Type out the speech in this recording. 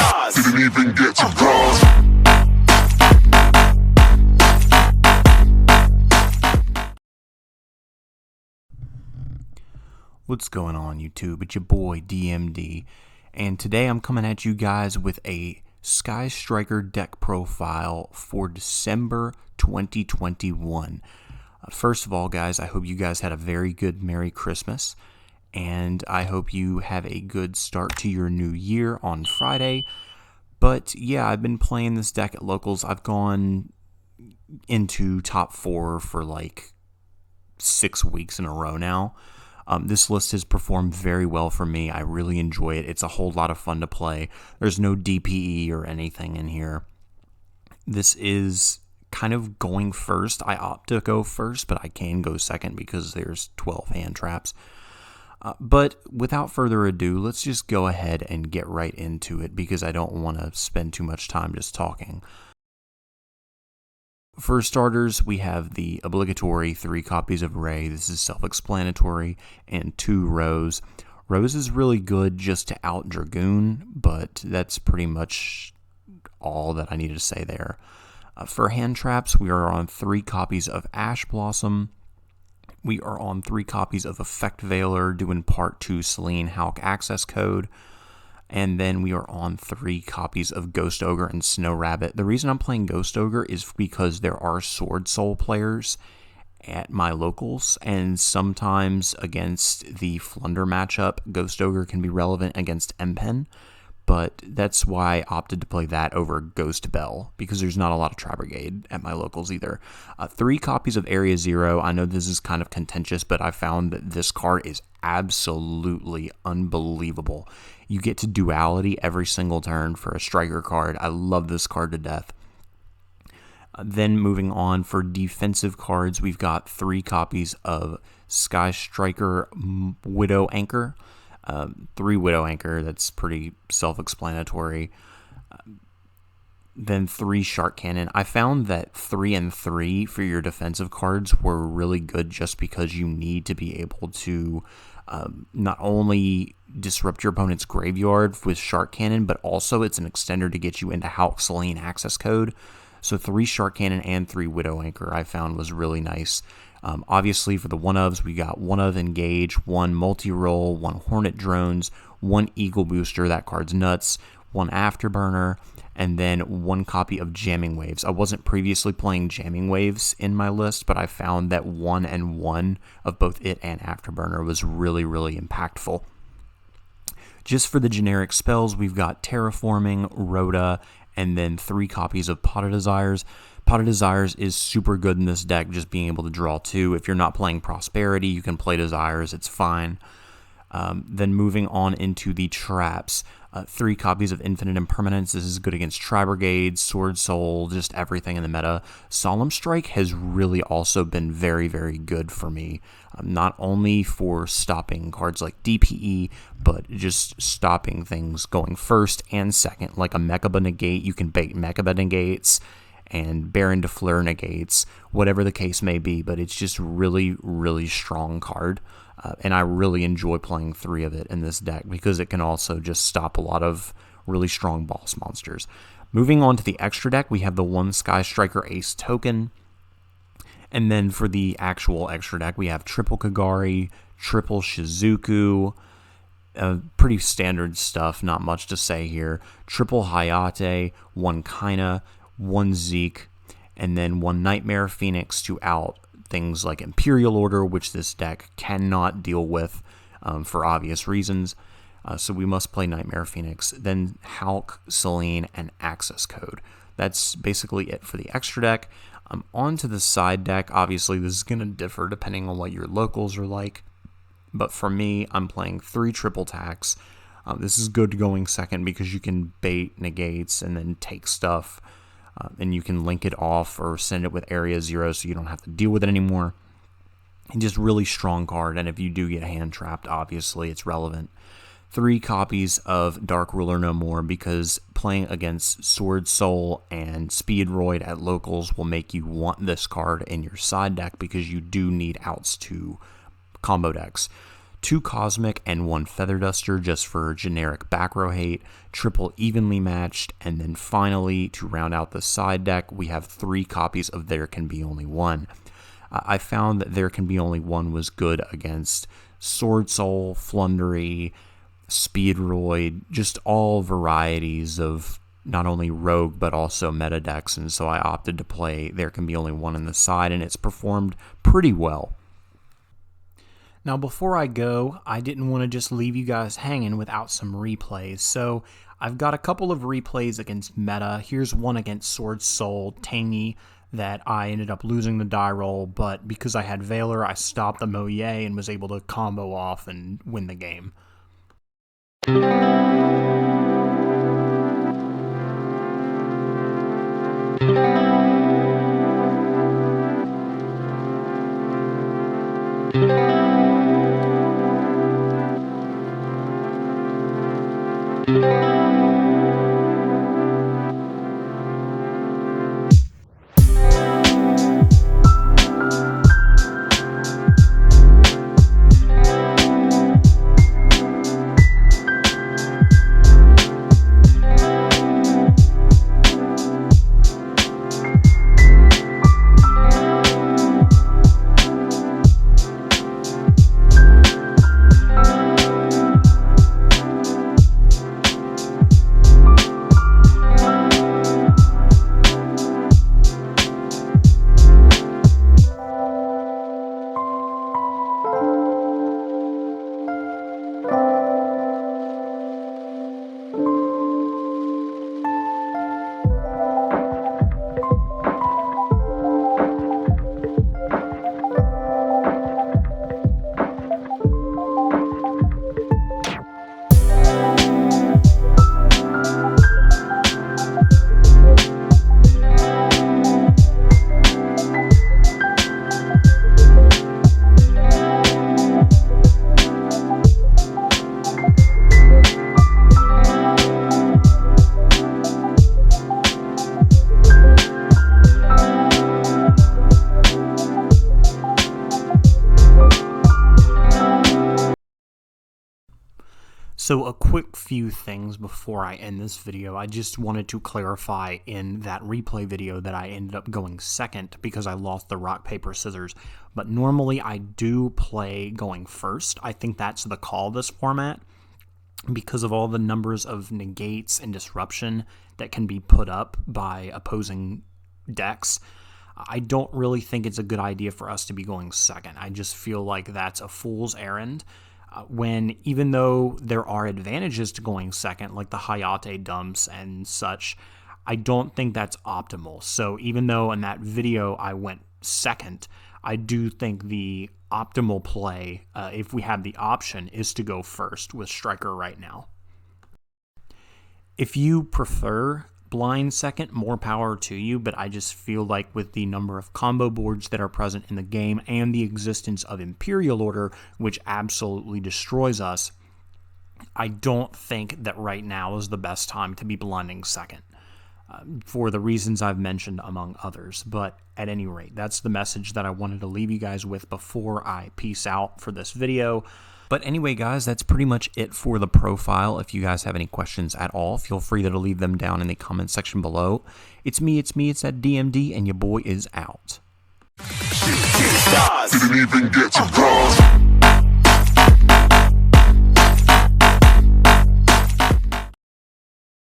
Nas. Didn't even get to bronze. What's going on, YouTube? It's your boy DMD, and today I'm coming at you guys with a Sky Striker deck profile for December 2021. First of all, guys, I hope you guys had a very good Merry Christmas, and I hope you have a good start to your new year on Friday. But yeah, I've been playing this deck at locals. I've gone into top 4 for like 6 weeks in a row now. This list has performed very well for me. I really enjoy it. It's a whole lot of fun to play. There's no DPE or anything in here. This is kind of going first. I opt to go first, but I can go second because there's 12 hand traps. But without further ado, let's just go ahead and get right into it because I don't want to spend too much time just talking. For starters, we have the obligatory 3 copies of Ray. This is self-explanatory, and 2 Rose. Rose is really good just to out Dragoon, but that's pretty much all that I needed to say there. For hand traps, we are on 3 copies of Ash Blossom. We are on 3 copies of Effect Veiler, doing part 2 Selene Hulk access code. And then we are on 3 copies of Ghost Ogre and Snow Rabbit. The reason I'm playing Ghost Ogre is because there are Sword Soul players at my locals, and sometimes against the Flunder matchup, Ghost Ogre can be relevant against Empen, but that's why I opted to play that over Ghost Bell, because there's not a lot of Tri Brigade at my locals either. 3 copies of Area Zero. I know this is kind of contentious, but I found that this card is absolutely unbelievable. You get to duality every single turn for a striker card. I love this card to death. Then moving on for defensive cards, we've got 3 copies of Sky Striker Widow Anchor. 3 Widow Anchor, that's pretty self-explanatory. Then 3 Shark Cannon. I found that 3 and 3 for your defensive cards were really good just because you need to be able to not only disrupt your opponent's graveyard with Shark Cannon, but also it's an extender to get you into Hulk Selene access code. So 3 Shark Cannon and 3 Widow Anchor I found was really nice. Obviously, for the one-ofs, we got 1 of Engage, 1 Multi-Roll, 1 Hornet Drones, 1 Eagle Booster, that card's nuts, 1 Afterburner, and then 1 copy of Jamming Waves. I wasn't previously playing Jamming Waves in my list, but I found that 1 and 1 of both it and Afterburner was really, really impactful. Just for the generic spells, we've got Terraforming, Rhoda, and then 3 copies of Pot of Desires. Pot of Desires is super good in this deck, just being able to draw 2. If you're not playing Prosperity, you can play Desires, it's fine. Then moving on into the traps, 3 copies of Infinite Impermanence. This is good against Tri Brigade, Sword Soul, just everything in the meta. Solemn Strike has really also been very, very good for me. Not only for stopping cards like DPE, but just stopping things going first and second, like a Mechaba Negate. You can bait Mechaba Negates and Baron de Fleur Negates, whatever the case may be, but it's just really, really strong card. And I really enjoy playing 3 of it in this deck because it can also just stop a lot of really strong boss monsters. Moving on to the extra deck, we have the 1 Sky Striker Ace token. And then for the actual extra deck, we have triple Kagari, triple Shizuku, pretty standard stuff, not much to say here. Triple Hayate, 1 Kaina, 1 Zeke, and then 1 Nightmare Phoenix to out things like Imperial Order, which this deck cannot deal with for obvious reasons. So we must play Nightmare Phoenix, then Hulk, Selene, and Access Code. That's basically it for the extra deck. On to the side deck. Obviously, this is going to differ depending on what your locals are like. But for me, I'm playing 3 triple tax. This is good going second because you can bait negates and then take stuff. And you can link it off or send it with Area Zero so you don't have to deal with it anymore. And just really strong card, and if you do get hand trapped, obviously it's relevant. 3 copies of Dark Ruler No More because playing against Sword Soul and Speedroid at locals will make you want this card in your side deck because you do need outs to combo decks. 2 Cosmic and 1 Feather Duster just for generic back row hate, triple evenly matched, and then finally, to round out the side deck, we have 3 copies of There Can Be Only One. I found that There Can Be Only One was good against Sword Soul, Flundery, Speedroid, just all varieties of not only rogue but also meta decks, and so I opted to play There Can Be Only One on the side, and it's performed pretty well. Now, before I go, I didn't want to just leave you guys hanging without some replays, so I've got a couple of replays against meta. Here's one against Sword Soul, Tangy, that I ended up losing the die roll, but because I had Valor, I stopped the Moye and was able to combo off and win the game. So a quick few things before I end this video. I just wanted to clarify in that replay video that I ended up going second because I lost the rock, paper, scissors. But normally I do play going first. I think that's the call this format because of all the numbers of negates and disruption that can be put up by opposing decks. I don't really think it's a good idea for us to be going second. I just feel like that's a fool's errand. When even though there are advantages to going second, like the Hayate dumps and such, I don't think that's optimal. So even though in that video I went second, I do think the optimal play, if we have the option, is to go first with Striker right now. If you prefer blind second, more power to you, but I just feel like with the number of combo boards that are present in the game and the existence of Imperial Order, which absolutely destroys us, I don't think that right now is the best time to be blinding second, for the reasons I've mentioned among others. But at any rate, that's the message that I wanted to leave you guys with before I peace out for this video. But anyway, guys, that's pretty much it for the profile. If you guys have any questions at all, feel free to leave them down in the comment section below. It's that DMD, and your boy is out. Didn't even get to cross.